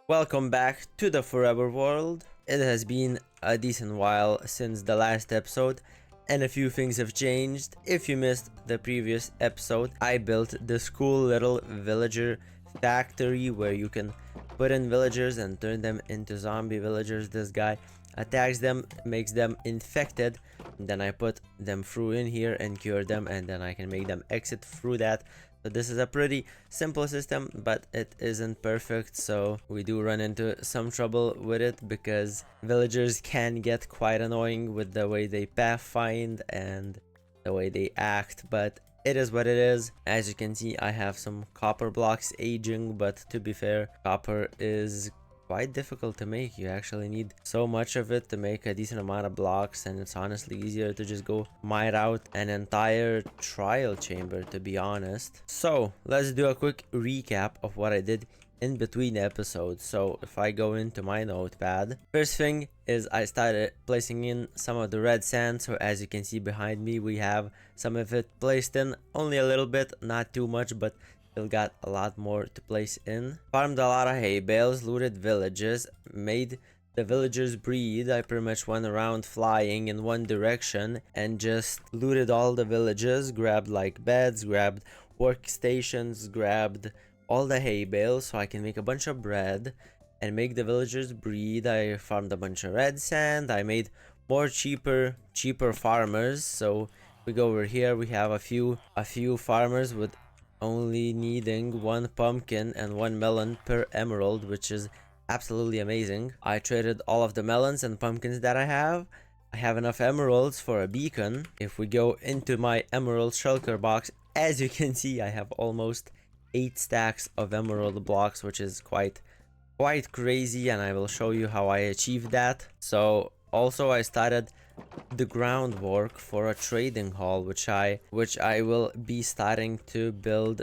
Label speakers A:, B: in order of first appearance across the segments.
A: Welcome back to the Forever World. It has been a decent while since the last episode, and a few things have changed. If you missed the previous episode, I built this cool little villager factory where you can put in villagers and turn them into zombie villagers. This guy attacks them, makes them infected, and then I put them through in here and cure them, and then I can make them exit through that. So this is a pretty simple system, but it isn't perfect, so we do run into some trouble with it because villagers can get quite annoying with the way they pathfind and the way they act, but it is what it is. As you can see, I have some copper blocks aging, but to be fair, copper is quite difficult to make. You actually need so much of it to make a decent amount of blocks, and it's honestly easier to just go mine out an entire trial chamber, to be honest. So let's do a quick recap of what I did in between episodes. So if I go into my notepad, first thing is I started placing in some of the red sand. So as you can see behind me, we have some of it placed in, only a little bit, not too much, but still got a lot more to place in. Farmed a lot of hay bales, looted villages, made the villagers breed. I pretty much went around flying in one direction and just looted all the villages, grabbed like beds, grabbed workstations, grabbed all the hay bales so I can make a bunch of bread and make the villagers breed. I farmed a bunch of red sand. I made more cheaper farmers. So we go over here, we have a few farmers with only needing one pumpkin and one melon per emerald, which is absolutely amazing. I traded all of the melons and pumpkins that I have. I have enough emeralds for a beacon. If we go into my emerald shulker box, as you can see, I have almost 8 stacks of emerald blocks, which is quite crazy, and I will show you how I achieved that. So also I started the groundwork for a trading hall, which I will be starting to build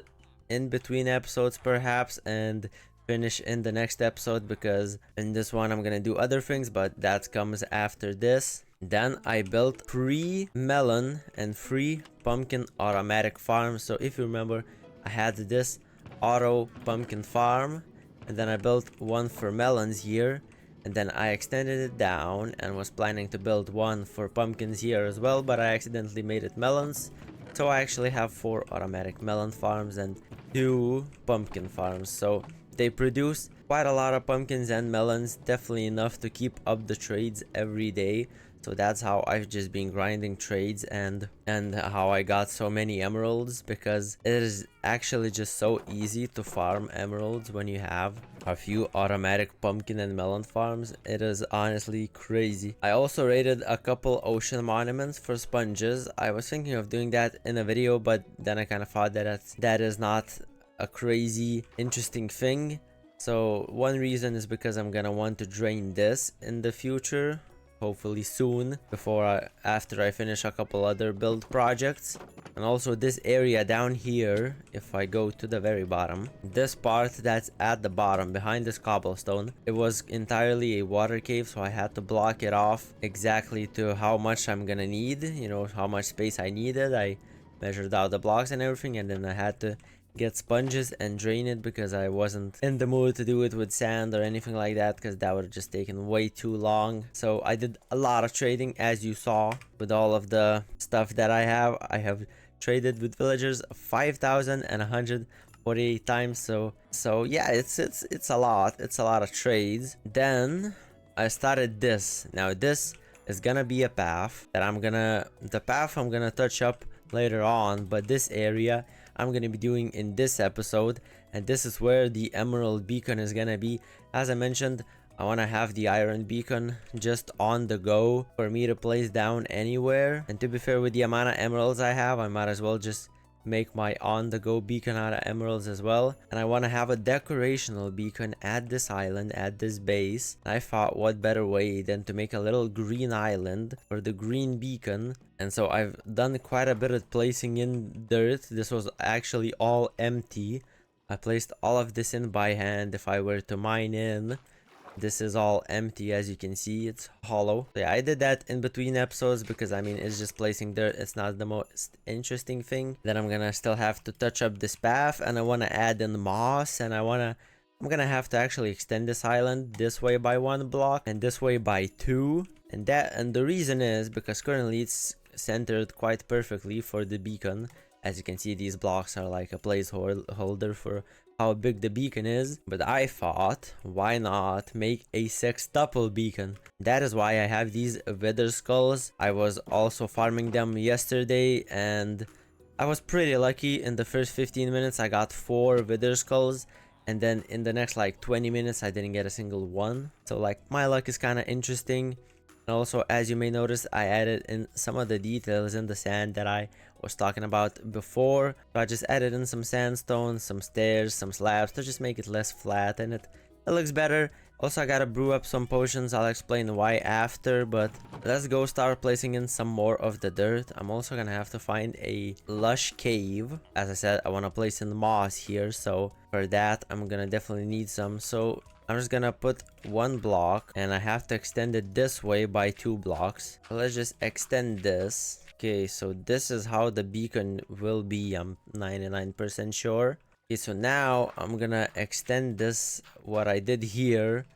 A: in between episodes perhaps, and finish in the next episode, because in this one I'm gonna do other things, but that comes after this. Then I built 3 melon and 3 pumpkin automatic farms. So if you remember, I had this auto pumpkin farm, and then I built one for melons here, and then I extended it down and was planning to build one for pumpkins here as well, but I accidentally made it melons. So I actually have 4 automatic melon farms and 2 pumpkin farms. So they produce quite a lot of pumpkins and melons, definitely enough to keep up the trades every day. So that's how I've just been grinding trades and how I got so many emeralds, because it is actually just so easy to farm emeralds when you have a few automatic pumpkin and melon farms. It is honestly crazy. I also raided a couple ocean monuments for sponges. I was thinking of doing that in a video, but then I kind of thought that is not a crazy interesting thing. So one reason is because I'm gonna want to drain this in the future, hopefully soon, after I finish a couple other build projects. And also this area down here, if I go to the very bottom, this part that's at the bottom behind this cobblestone, it was entirely a water cave, so I had to block it off exactly to how much I'm gonna need, you know, how much space I needed. I measured out the blocks and everything, and then I had to get sponges and drain it because I wasn't in the mood to do it with sand or anything like that, because that would have just taken way too long. So I did a lot of trading, as you saw, with all of the stuff that I have. I have traded with villagers 5,148 times. So yeah, it's a lot of trades. Then I started this. Now this is gonna be a path that I'm gonna touch up later on, but this area I'm gonna be doing in this episode, and this is where the emerald beacon is gonna be. As I mentioned, I want to have the iron beacon just on the go for me to place down anywhere, and to be fair, with the amount of emeralds I have, I might as well just make my on-the-go beacon out of emeralds as well. And I want to have a decorational beacon at this island, at this base. I thought, what better way than to make a little green island for the green beacon. And so I've done quite a bit of placing in dirt. This was actually all empty. I placed all of this in by hand. If I were to mine in, this is all empty. As you can see, it's hollow. So yeah, I did that in between episodes because I mean, it's just placing dirt. It's not the most interesting thing. Then I'm gonna still have to touch up this path, and I want to add in moss, and I want to I'm gonna have to actually extend this island this way by 1 block and this way by 2. And the reason is because currently it's centered quite perfectly for the beacon. As you can see, these blocks are like a placeholder for how big the beacon is. But I thought, why not make a sextuple beacon? That is why I have these wither skulls. I was also farming them yesterday and I was pretty lucky. In the first 15 minutes I got 4 wither skulls, and then in the next like 20 minutes I didn't get a single one. So like my luck is kind of interesting. And also, as you may notice, I added in some of the details in the sand that I was talking about before. So I just added in some sandstone, some stairs, some slabs to just make it less flat, and it looks better. Also, I gotta brew up some potions. I'll explain why after, but let's go start placing in some more of the dirt. I'm also gonna have to find a lush cave. As I said, I want to place in moss here, so for that I'm gonna definitely need some. So I'm just gonna put 1 block and I have to extend it this way by 2 blocks. So let's just extend this. Okay, so this is how the beacon will be, I'm 99% sure. Okay, so now I'm gonna extend this, what I did here.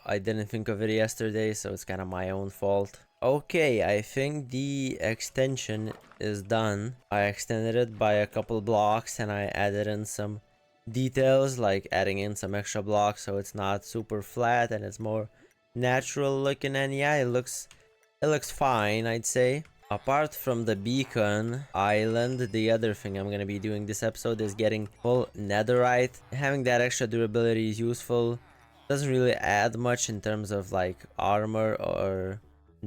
A: I didn't think of it yesterday, so it's kind of my own fault. Okay, I think the extension is done. I extended it by a couple blocks and I added in some details, like adding in some extra blocks so it's not super flat and it's more natural looking. And yeah, it looks fine, I'd say. Apart from the beacon island, the other thing I'm gonna be doing this episode is getting full netherite. Having that extra durability is useful. Doesn't really add much in terms of like armor or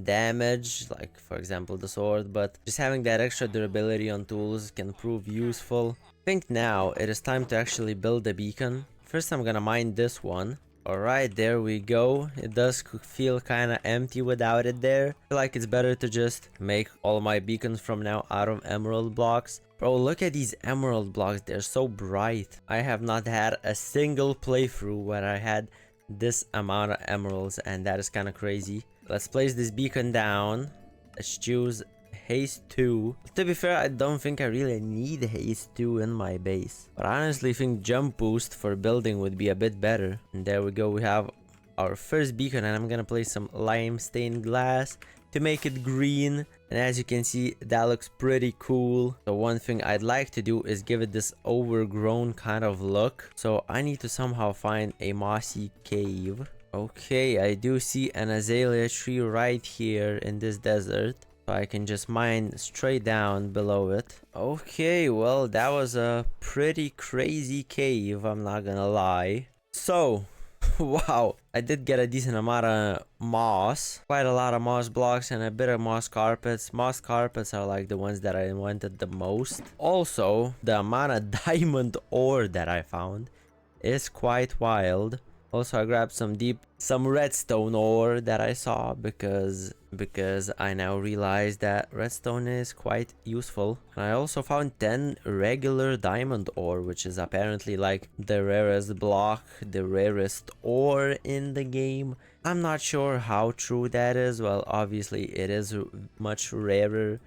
A: damage, like for example the sword, but just having that extra durability on tools can prove useful. I think now it is time to actually build a beacon. First I'm gonna mine this one. Alright, there we go. It does feel kind of empty without it there. I feel like it's better to just make all my beacons from now out of emerald blocks. Bro, look at these emerald blocks. They're so bright. I have not had a single playthrough where I had this amount of emeralds, and that is kind of crazy. Let's place this beacon down. Let's choose haste 2. To be fair, I don't think I really need haste 2 in my base, but I honestly think jump boost for building would be a bit better. And there we go, we have our first beacon, and I'm gonna place some lime stained glass to make it green. And as you can see, that looks pretty cool. So one thing I'd like to do is give it this overgrown kind of look. So I need to somehow find a mossy cave. Okay, I do see an azalea tree right here in this desert. So I can just mine straight down below it. Okay, well, that was a pretty crazy cave, I'm not gonna lie. So, wow, I did get a decent amount of moss. Quite a lot of moss blocks and a bit of moss carpets. Moss carpets are like the ones that I wanted the most. Also, the amount of diamond ore that I found is quite wild. Also, I grabbed some redstone ore that I saw because I now realize that redstone is quite useful. And I also found 10 regular diamond ore, which is apparently like the rarest block, the rarest ore in the game. I'm not sure how true that is. Well, obviously it is much rarer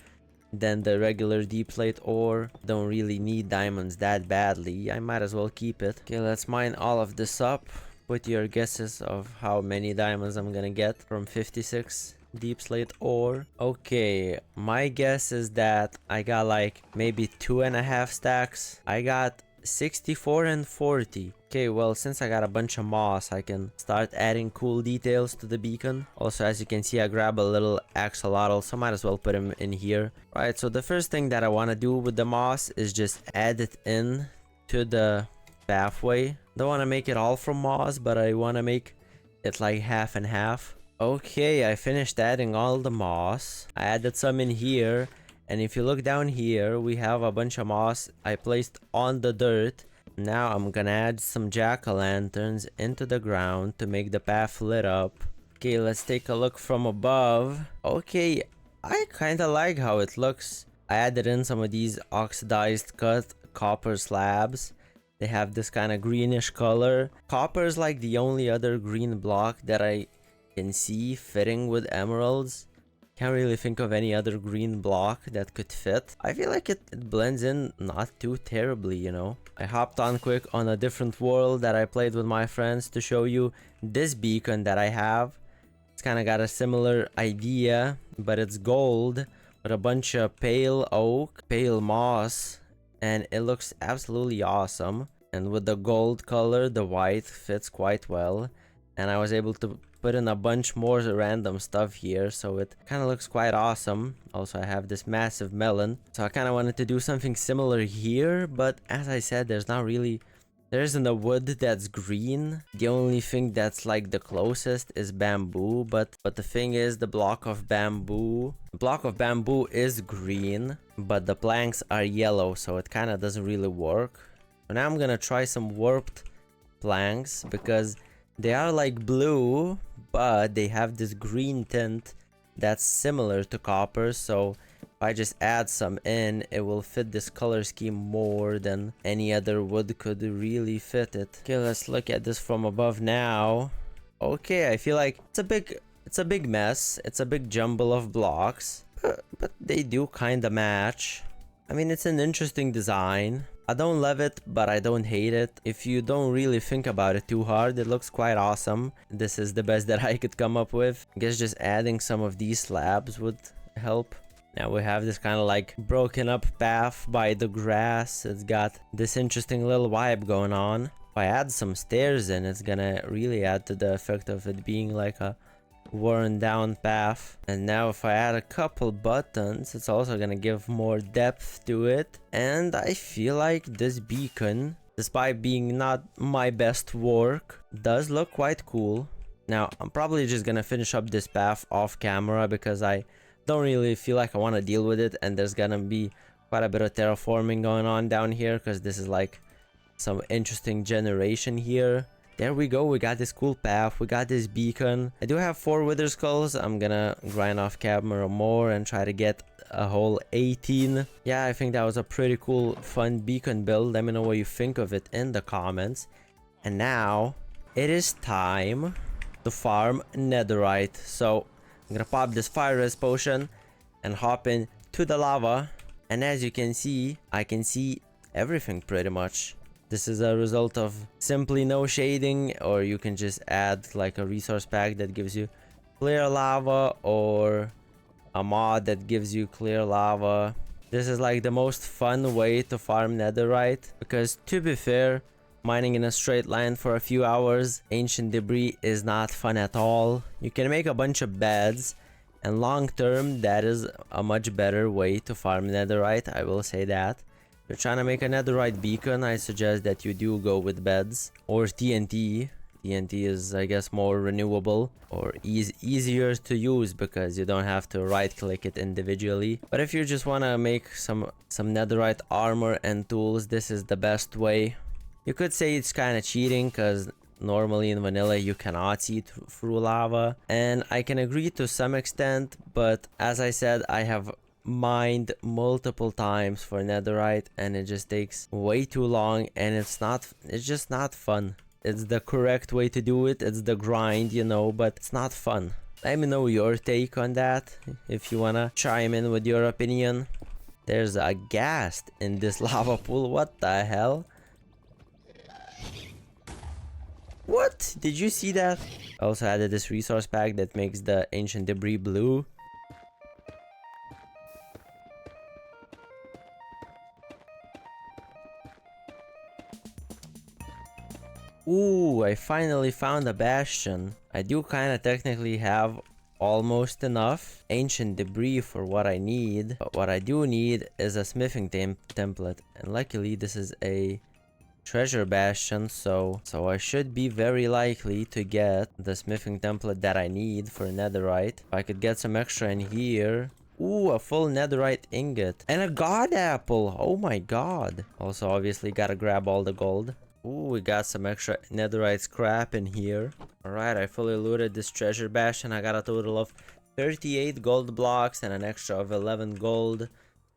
A: than the regular deep slate ore. Don't really need diamonds that badly. I might as well keep it. Okay, let's mine all of this up. Put your guesses of how many diamonds I'm gonna get from 56 deep slate ore. Okay, my guess is that I got like maybe 2.5 stacks. I got 64 and 40. Okay, well, since I got a bunch of moss, I can start adding cool details to the beacon. Also, as you can see, I grab a little axolotl, so might as well put him in here. Right, so the first thing that I want to do with the moss is just add it in to the pathway. Don't want to make it all from moss, but I want to make it like half and half. Okay, I finished adding all the moss. I added some in here, and if you look down here, we have a bunch of moss I placed on the dirt. Now I'm gonna add some jack-o'-lanterns into the ground to make the path lit up. Okay, let's take a look from above. Okay, I kinda like how it looks. I added in some of these oxidized cut copper slabs. They have this kind of greenish color. Copper is like the only other green block that I can see fitting with emeralds. Can't really think of any other green block that could fit. I feel like it blends in not too terribly, you know. I hopped on quick on a different world that I played with my friends to show you this beacon that I have. It's kind of got a similar idea, but it's gold with a bunch of pale oak, pale moss, and it looks absolutely awesome. And with the gold color, the white fits quite well. And I was able to put in a bunch more random stuff here, so it kind of looks quite awesome. Also, I have this massive melon, so I kind of wanted to do something similar here, but as I said, there isn't a wood that's green. The only thing that's like the closest is bamboo, but the thing is, the block of bamboo is green, but the planks are yellow, so it kind of doesn't really work. So now I'm gonna try some warped planks because they are like blue, but they have this green tint that's similar to copper. So if I just add some in, it will fit this color scheme more than any other wood could really fit it. Okay, let's look at this from above now. Okay, I feel like it's a big mess. It's a big jumble of blocks, but they do kind of match. I mean, it's an interesting design. I don't love it, but I don't hate it. If you don't really think about it too hard, it looks quite awesome. This is the best that I could come up with. I guess just adding some of these slabs would help. Now we have this kind of like broken up path by the grass. It's got this interesting little vibe going on. If I add some stairs in, it's gonna really add to the effect of it being like a worn down path. And now if I add a couple buttons, it's also gonna give more depth to it. And I feel like this beacon, despite being not my best work, does look quite cool. Now I'm probably just gonna finish up this path off camera because I don't really feel like I want to deal with it, and there's gonna be quite a bit of terraforming going on down here because this is like some interesting generation here. There we go, we got this cool path, we got this beacon. I do have 4 wither skulls. I'm gonna grind off camera more and try to get a whole 18. Yeah, I think that was a pretty cool, fun beacon build. Let me know what you think of it in the comments. And now, it is time to farm netherite. So, I'm gonna pop this fire res potion and hop in to the lava. And as you can see, I can see everything pretty much. This is a result of simply no shading, or you can just add like a resource pack that gives you clear lava, or a mod that gives you clear lava. This is like the most fun way to farm netherite, because to be fair, mining in a straight line for a few hours, ancient debris is not fun at all. You can make a bunch of beds, and long term, that is a much better way to farm netherite, I will say that. If you're trying to make a netherite beacon, I suggest that you do go with beds or TNT. TNT is, I guess, more renewable or easier to use because you don't have to right click it individually. But if you just want to make some netherite armor and tools, this is the best way. You could say it's kind of cheating because normally in vanilla you cannot see through lava, and I can agree to some extent, but as I said, I have mined multiple times for netherite and it just takes way too long, and it's just not fun. It's the correct way to do it, it's the grind, you know, but it's not fun. Let me know your take on that if you wanna chime in with your opinion. There's a ghast in this lava pool, what the hell? What? Did you see that? I also added this resource pack that makes the ancient debris blue. Ooh, I finally found a bastion. I do kind of technically have almost enough ancient debris for what I need, but what I do need is a smithing template, and luckily this is a treasure bastion, so I should be very likely to get the smithing template that I need for netherite. If I could get some extra in here. Ooh, a full netherite ingot and a god apple. Oh my god. Also obviously gotta grab all the gold. Ooh, we got some extra netherite scrap in here. Alright, I fully looted this treasure bastion. I got a total of 38 gold blocks and an extra of 11 gold.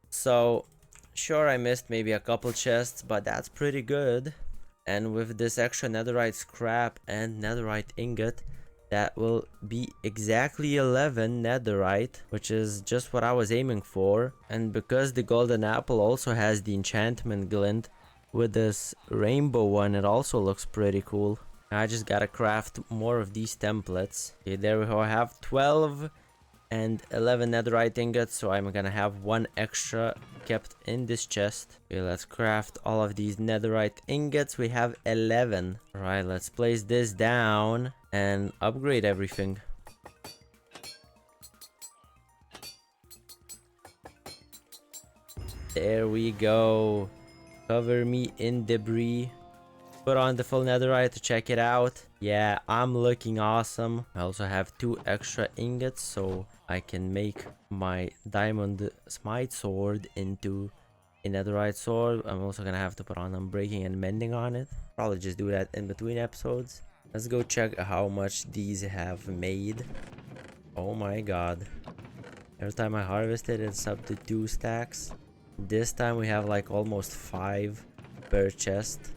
A: So sure, I missed maybe a couple chests, but that's pretty good. And with this extra netherite scrap and netherite ingot, That will be exactly 11 netherite, which is just what I was aiming for. And because the golden apple also has the enchantment glint with this rainbow one, it also looks pretty cool. I just gotta craft more of these templates. Okay, there we go. I have 12 and 11 netherite ingots, so I'm gonna have one extra kept in this chest. Okay, let's craft all of these netherite ingots. We have 11. All right, let's place this down and upgrade everything. There we go. Cover me in debris. Put on the full netherite to check it out. Yeah, I'm looking awesome. I also have 2 extra ingots, so I can make my diamond smite sword into a netherite sword. I'm also gonna have to put on unbreaking and mending on it. Probably just do that in between episodes. Let's go check how much these have made. Oh my god. Every time I harvest it, it's up to 2 stacks. This time we have like almost 5 per chest.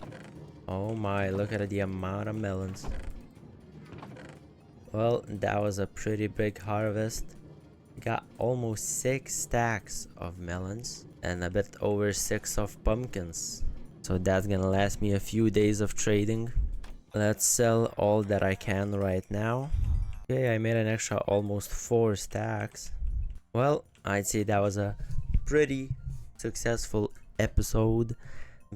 A: Oh my, look at the amount of melons. Well, that was a pretty big harvest. Got almost 6 stacks of melons and a bit over 6 of pumpkins. So that's gonna last me a few days of trading. Let's sell all that I can right now. Okay, I made an extra almost 4 stacks. Well, I'd say that was a pretty successful episode.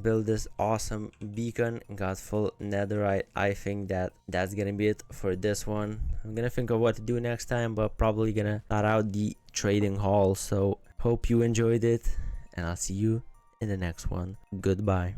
A: Build this awesome beacon, got full netherite. I think that's gonna be it for this one. I'm gonna think of what to do next time, but probably gonna start out the trading hall. So hope you enjoyed it, and I'll see you in the next one. Goodbye.